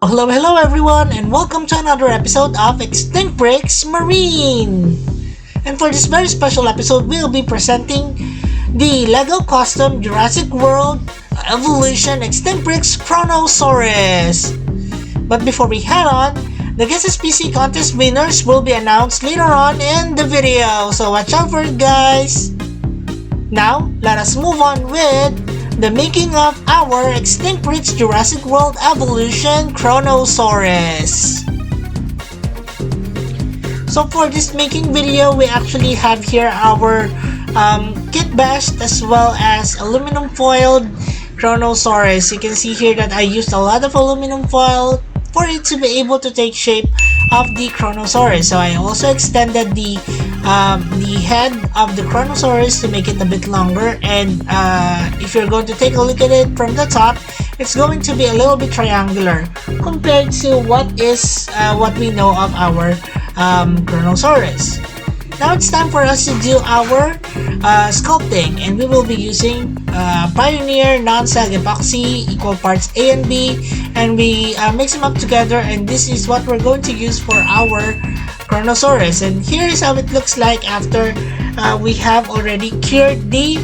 Hello everyone, and welcome to another episode of Extinct Breaks Marine. And for this very special episode, we'll be presenting the LEGO Custom Jurassic World Evolution Extinct Breaks Kronosaurus. But before we head on, the Guess SPC contest winners will be announced later on in the video, so watch out for it, guys. Now, let us move on with the making of our Extinct Breaks Jurassic World Evolution Kronosaurus. So for this making video, we actually have here our kit bashed as well as aluminum foiled Kronosaurus. You can see here that I used a lot of aluminum foil for it to be able to take shape of the Kronosaurus. So I also extended the head of the Kronosaurus to make it a bit longer, and if you're going to take a look at it from the top, it's going to be a little bit triangular compared to what we know of our Kronosaurus. Now it's time for us to do our sculpting, and we will be using Pioneer non-sag epoxy, equal parts A and B, and we mix them up together, and this is what we're going to use for our Kronosaurus. And here is how it looks like after we have already cured the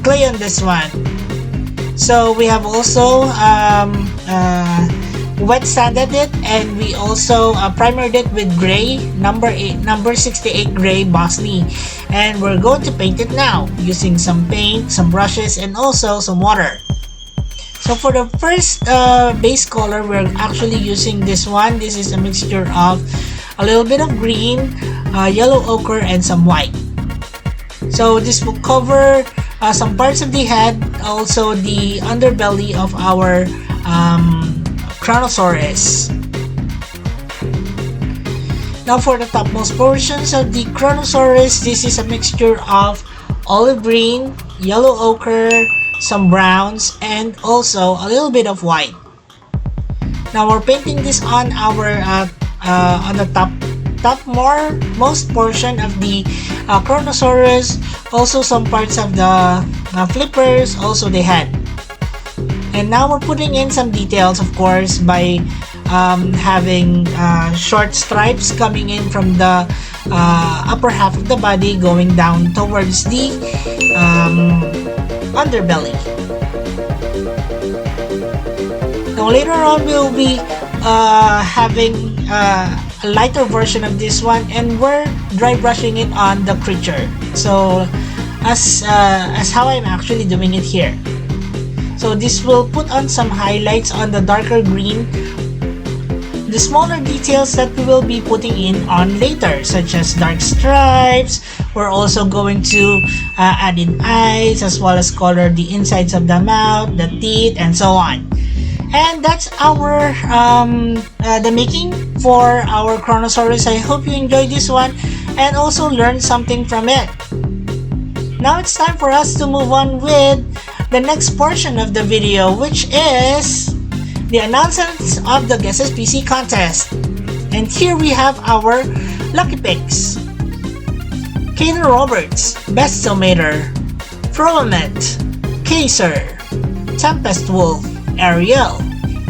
clay on this one. So we have also wet sanded it, and we also primered it with gray number 68 gray Bosley, and we're going to paint it now using some paint, some brushes, and also some water. So for the first base color, we're actually using this one. This is a mixture of a little bit of green, yellow ochre, and some white. So this will cover some parts of the head, also the underbelly of our Kronosaurus. Now for the topmost portions of the Kronosaurus, this is a mixture of olive green, yellow ochre, some browns, and also a little bit of white. Now we're painting this on our on the topmost portion of the Kronosaurus, also some parts of the flippers, also the head. And now we're putting in some details, of course, by having short stripes coming in from the upper half of the body going down towards the underbelly. Now later on, we'll be having a lighter version of this one, and we're dry brushing it on the creature. So as how I'm actually doing it here. So this will put on some highlights on the darker green, the smaller details that we will be putting in on later, such as dark stripes. We're also going to add in eyes, as well as color the insides of the mouth, the teeth, and so on. And that's our the making for our Kronosaurus. I hope you enjoyed this one and also learned something from it. Now it's time for us to move on with the next portion of the video, which is the announcements of the Guess SPC contest. And here we have our lucky picks: Kaden Roberts, Best Tomater, Firmament, Kaiser, Tempest Wolf, Ariel,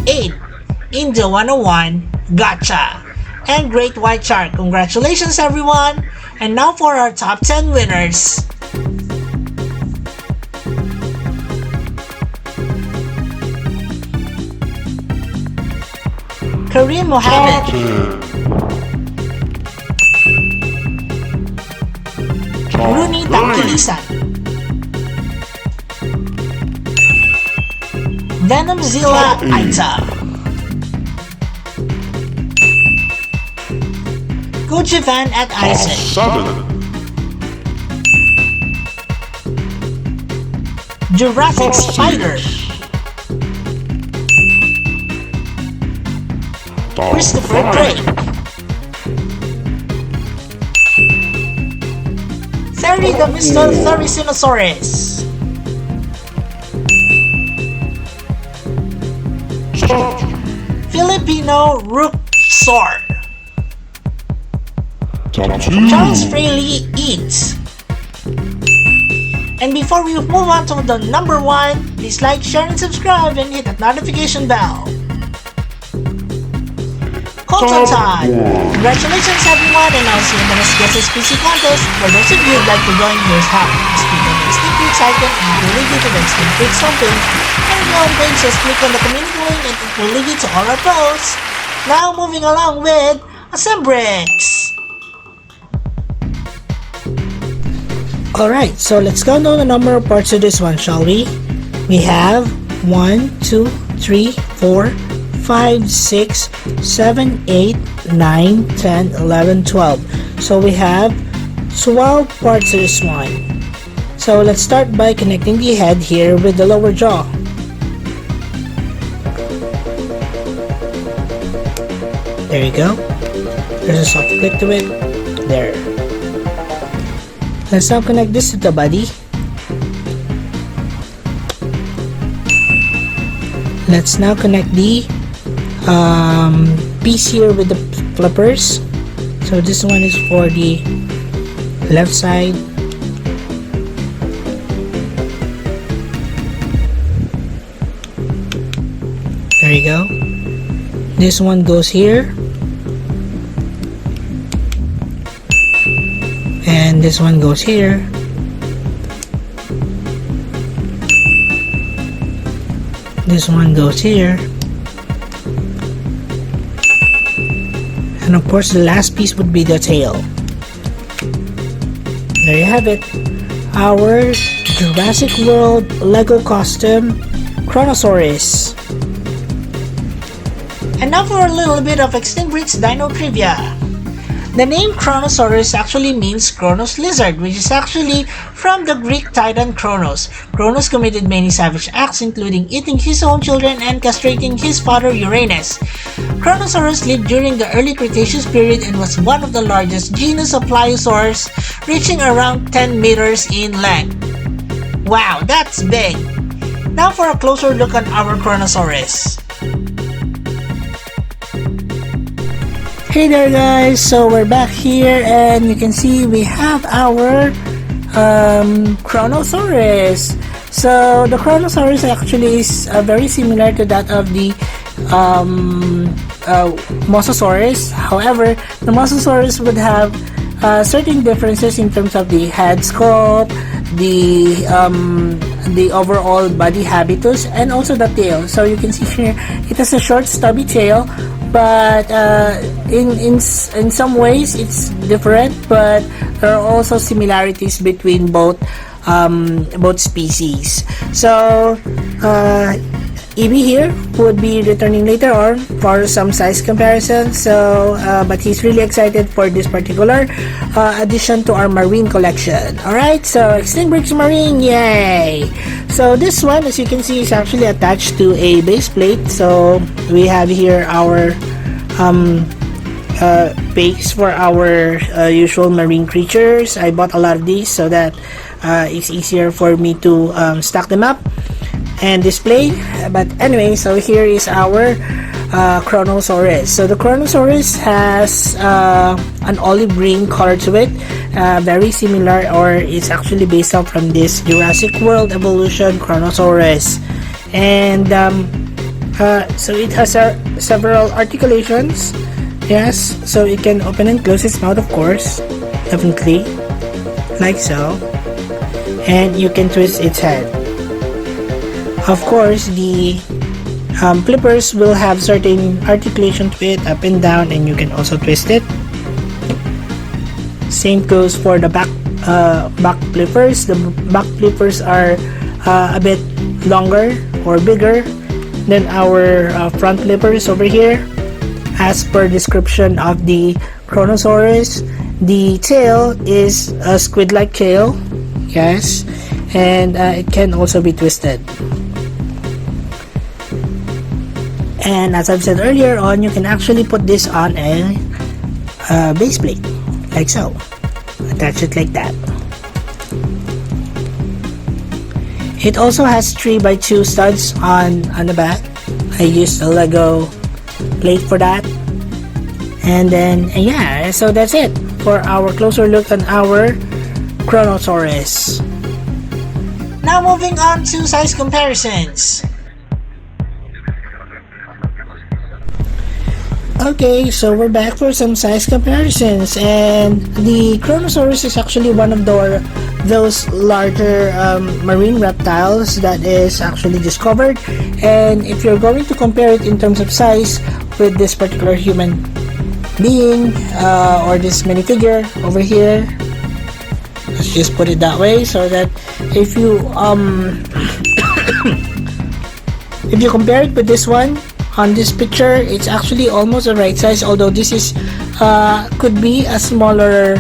8, India 101, Gotcha, and Great White Shark. Congratulations everyone! And now for our top 10 winners. Kareem Mohammed, Rooney Tangkilisan, Venomzilla Aita, Gojivan at Isaac, Jurassic Spider, Christopher Drake, Terry the Mr. Therizinosaurus, Filipino Rooksaur, Charles Fraley Eats. And before we move on to the number 1, please like, share, and subscribe, and hit that notification bell. Colton time! Congratulations everyone, and I'll see you in the next Guess SPC contest. For those of you who'd like to join, here's how. Just click on the Extinct Freaks icon and it will lead you to the Extinct Freaks homepage. And if you're on page, just click on the community link and it will lead you to all our posts. Now moving along with Assembrix. Alright, so let's count down the number of parts of this one, shall we? We have 1, 2, 3, 4, 5, 6, 7, 8, 9, 10, 11, 12. So we have 12 parts of this one. So let's start by connecting the head here with the lower jaw. There you go. There's a soft click to it. There. Let's now connect this to the body. Let's now connect the piece here with the flippers. So this one is for the left side. There you go. This one goes here. And this one goes here. This one goes here. And of course the last piece would be the tail. There you have it. Our Jurassic World Lego costume Kronosaurus. And now for a little bit of Extinct Freaks Dino trivia. The name Kronosaurus actually means Kronos lizard, which is actually from the Greek titan Kronos. Kronos committed many savage acts, including eating his own children and castrating his father Uranus. Kronosaurus lived during the early Cretaceous period and was one of the largest genus of pliosaurs, reaching around 10 meters in length. Wow, that's big! Now for a closer look at our Kronosaurus. Hey there guys, so we're back here and you can see we have our Kronosaurus. So the Kronosaurus actually is very similar to that of the Mosasaurus. However, the Mosasaurus would have certain differences in terms of the head sculpt, the overall body habitus, and also the tail. So you can see here it has a short stubby tail, but in some ways it's different, but there are also similarities between both species. So EB here would be returning later on for some size comparison. So but he's really excited for this particular addition to our marine collection. Alright, so Extinct Freaks Marine, yay! So this one, as you can see, is actually attached to a base plate. So we have here our base for our usual marine creatures. I bought a lot of these so that it's easier for me to stack them up and display. But anyway, so here is our Kronosaurus. So the Kronosaurus has an olive green color to it, very similar, or it's actually based off from this Jurassic World evolution Kronosaurus. And so it has several articulations. Yes, so it can open and close its mouth, of course, definitely, like so. And you can twist its head. Of course, the flippers will have certain articulation to it, up and down, and you can also twist it. Same goes for the back flippers. The back flippers are a bit longer or bigger than our front flippers over here. As per description of the Kronosaurus, the tail is a squid-like tail, yes, and it can also be twisted. And as I've said earlier on, you can actually put this on a base plate, like so. Attach it like that. It also has 3x2 studs on the back. I used a Lego plate for that. And then yeah, so that's it for our closer look on our Kronosaurus. Now moving on to size comparisons. Okay, so we're back for some size comparisons, and the Kronosaurus is actually one of those larger marine reptiles that is actually discovered. And if you're going to compare it in terms of size with this particular human being or this minifigure over here, let's just put it that way, so that if you if you compare it with this one on this picture, it's actually almost the right size, although this is could be a smaller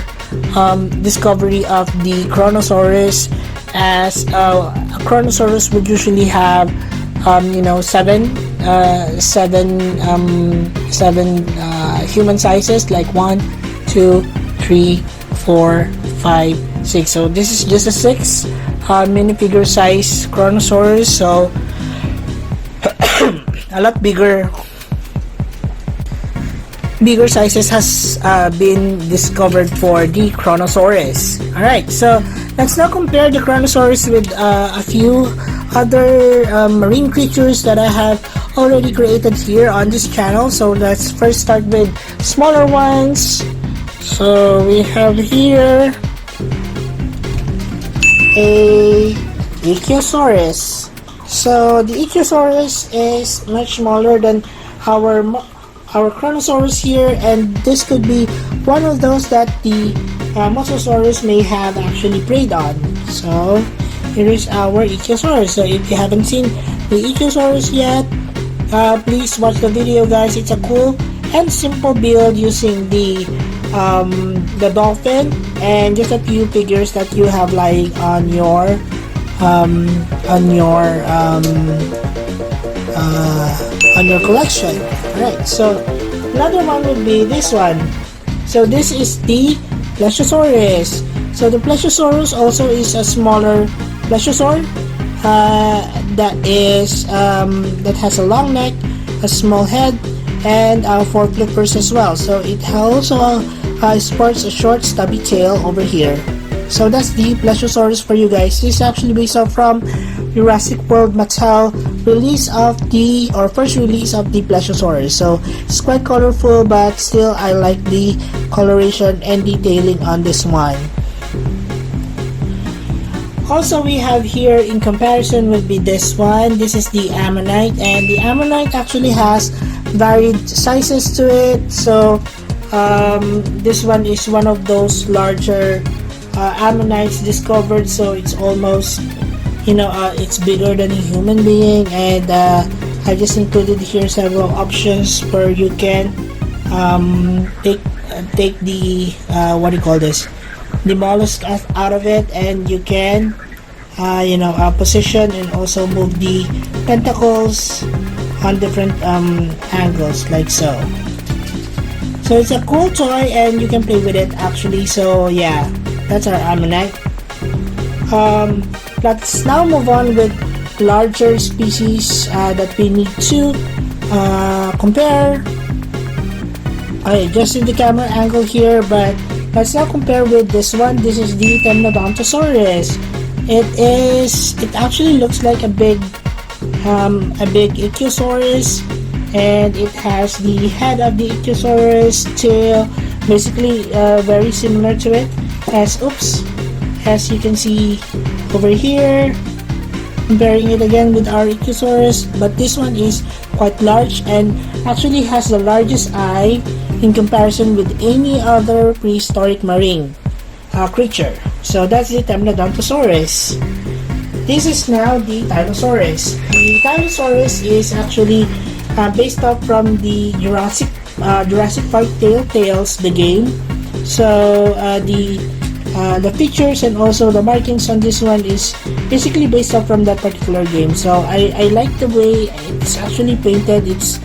discovery of the Kronosaurus, as a Kronosaurus would usually have seven human sizes, like 1, 2, 3, 4, 5, 6. So this is just a 6 minifigure size Kronosaurus, so a lot bigger sizes has been discovered for the Kronosaurus. Alright, so let's now compare the Kronosaurus with a few other marine creatures that I have already created here on this channel. So let's first start with smaller ones. So we have here a Ichthyosaurus. So the Ichthyosaurus is much smaller than our Kronosaurus here, and this could be one of those that the Mosasaurus may have actually preyed on. So here is our Ichthyosaurus. So if you haven't seen the Ichthyosaurus yet, please watch the video, guys. It's a cool and simple build using the dolphin and just a few figures that you have lying on your collection. Alright, so another one would be this one. So this is the Plesiosaurus. So the Plesiosaurus also is a smaller plesiosaur that has a long neck, a small head, and 4 flippers as well. So it also sports a short stubby tail over here. So that's the Plesiosaurus for you guys. This is actually based off from Jurassic World Mattel first release of the Plesiosaurus. So it's quite colorful, but still I like the coloration and detailing on this one. Also, we have here in comparison would be this one. This is the Ammonite, and the Ammonite actually has varied sizes to it. So this one is one of those larger ammonites discovered, so it's almost it's bigger than a human being, and I just included here several options where you can take the the mollusk out of it, and you can position and also move the tentacles on different angles, like so. So it's a cool toy and you can play with it actually. So yeah, that's our ammonite. Let's now move on with larger species that we need to compare. Okay, just in the camera angle here, but let's now compare with this one. This is the Temnodontosaurus. It actually looks like a big Ichthyosaurus, and it has the head of the Ichthyosaurus, tail basically very similar to it, as you can see over here, comparing it again with our Ichthyosaurus, but this one is quite large and actually has the largest eye in comparison with any other prehistoric marine creature. So that's the Temnodontosaurus. This is now the Tylosaurus. The Tylosaurus is actually based off from the Jurassic Park Tales, the game. So the features and also the markings on this one is basically based off from that particular game. So I like the way it's actually painted. It's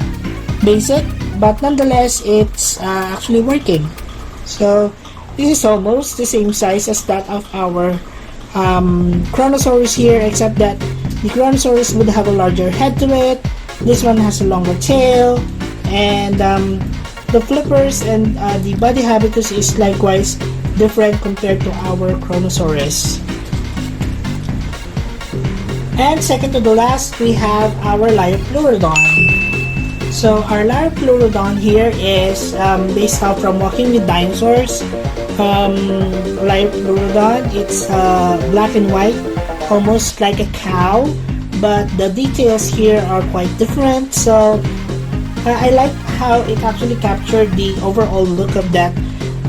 basic, but nonetheless it's actually working. So this is almost the same size as that of our Kronosaurus here, except that the Kronosaurus would have a larger head to it. This one has a longer tail, and the flippers and the body habitus is likewise different compared to our Kronosaurus. And second to the last, we have our Liopleurodon. So our LYKA here is based out from Walking with Dinosaurs. LYKA, it's black and white, almost like a cow, but the details here are quite different. So I like how it actually captured the overall look of that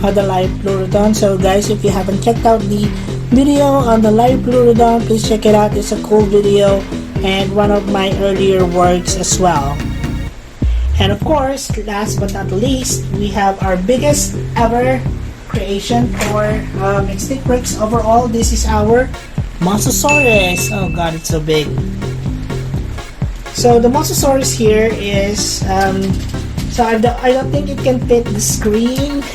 the LYKA. So guys, if you haven't checked out the video on the LYKA, please check it out. It's a cool video and one of my earlier works as well. And of course, last but not least, we have our biggest ever creation for Extinct Bricks overall. This is our Mosasaurus. Oh god, it's so big. So the Mosasaurus here is so I don't think it can fit the screen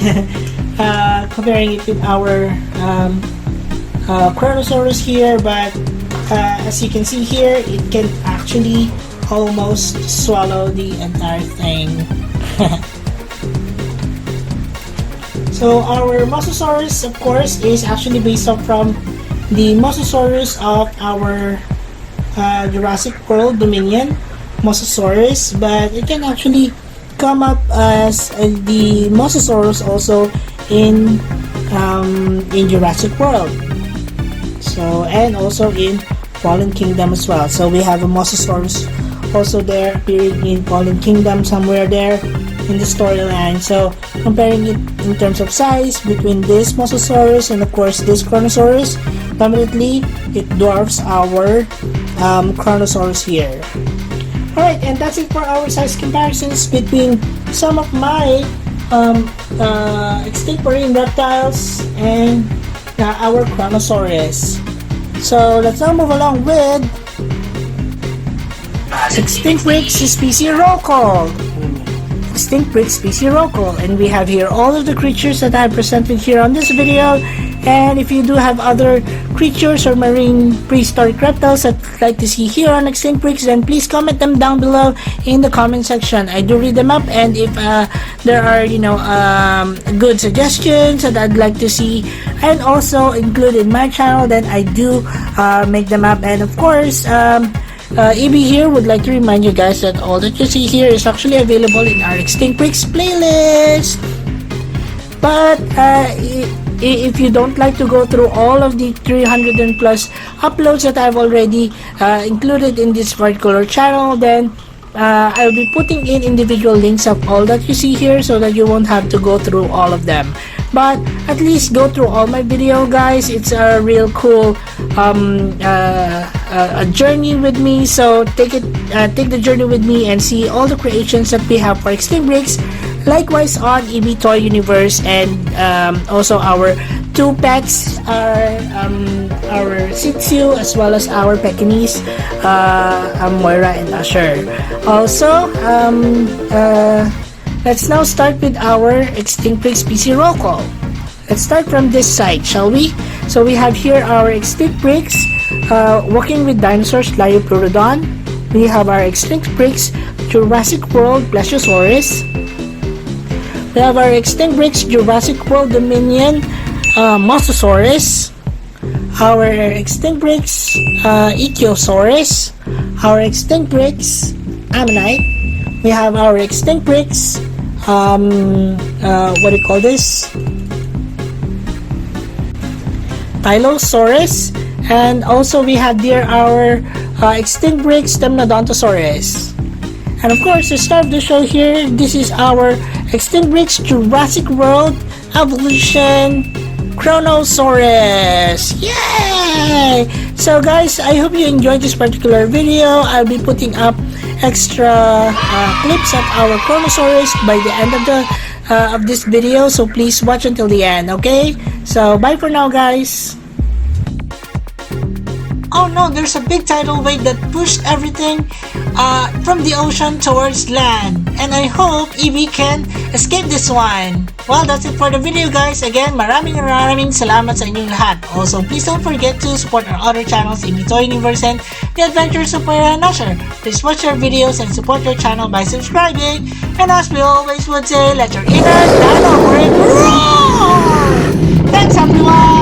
comparing it with our Kronosaurus here, but as you can see here, it can actually almost swallow the entire thing. So our Mosasaurus, of course, is actually based off from the Mosasaurus of our Jurassic World Dominion Mosasaurus, but it can actually come up as the Mosasaurus also in Jurassic World. So, and also in Fallen Kingdom as well. So we have a Mosasaurus also there appearing in Fallen Kingdom somewhere there in the storyline. So comparing it in terms of size between this Mosasaurus and of course this Kronosaurus, definitely it dwarfs our Kronosaurus here. Alright, and that's it for our size comparisons between some of my extinct marine reptiles and our Kronosaurus. So let's now move along with Extinct Bricks Species Roll Call. Extinct Bricks Species Roll Call, and we have here all of the creatures that I presented here on this video. And if you do have other creatures or marine prehistoric reptiles that you'd like to see here on Extinct Bricks, then please comment them down below in the comment section. I do read them up, and if there are good suggestions that I'd like to see and also include in my channel, then I do make them up. And of course, EB here would like to remind you guys that all that you see here is actually available in our Extinct Bricks playlist. But if you don't like to go through all of the 300 and plus uploads that I've already included in this particular channel, then I'll be putting in individual links of all that you see here so that you won't have to go through all of them. But at least go through all my video, guys. It's a real cool a journey with me. So take the journey with me and see all the creations that we have for Extinct Bricks. Likewise on EB Toy Universe, and also our two pets are our Shih Tzu as well as our Pekingese Moira and Usher. Also, let's now start with our Extinct Bricks species roll call. Let's start from this side, shall we? So we have here our Extinct Bricks Walking with Dinosaurs LYKA. We have our Extinct Bricks Jurassic World Plesiosaurus. We have our Extinct Bricks Jurassic World Dominion Mosasaurus. Our Extinct Bricks Ichthyosaurus. Our Extinct Bricks Ammonite. We have our Extinct Bricks what do you call this? Tylosaurus. And also we have here our Extinct Bricks Temnodontosaurus. And of course, to start the show here, this is our Extinct Bricks Jurassic World Evolution Kronosaurus. Yay! So guys, I hope you enjoyed this particular video. I'll be putting up extra clips of our Kronosaurus by the end of this video. So please watch until the end, okay? So bye for now, guys. Oh no, there's a big tidal wave that pushed everything from the ocean towards land. And I hope EB can escape this one. Well, that's it for the video, guys. Again, maraming salamat sa inyong lahat. Also, please don't forget to support our other channels, EB Toy Universe and The Adventures of Moira and Usher. Please watch our videos and support your channel by subscribing. And as we always would say, let your inner dino brain roar! Thanks everyone!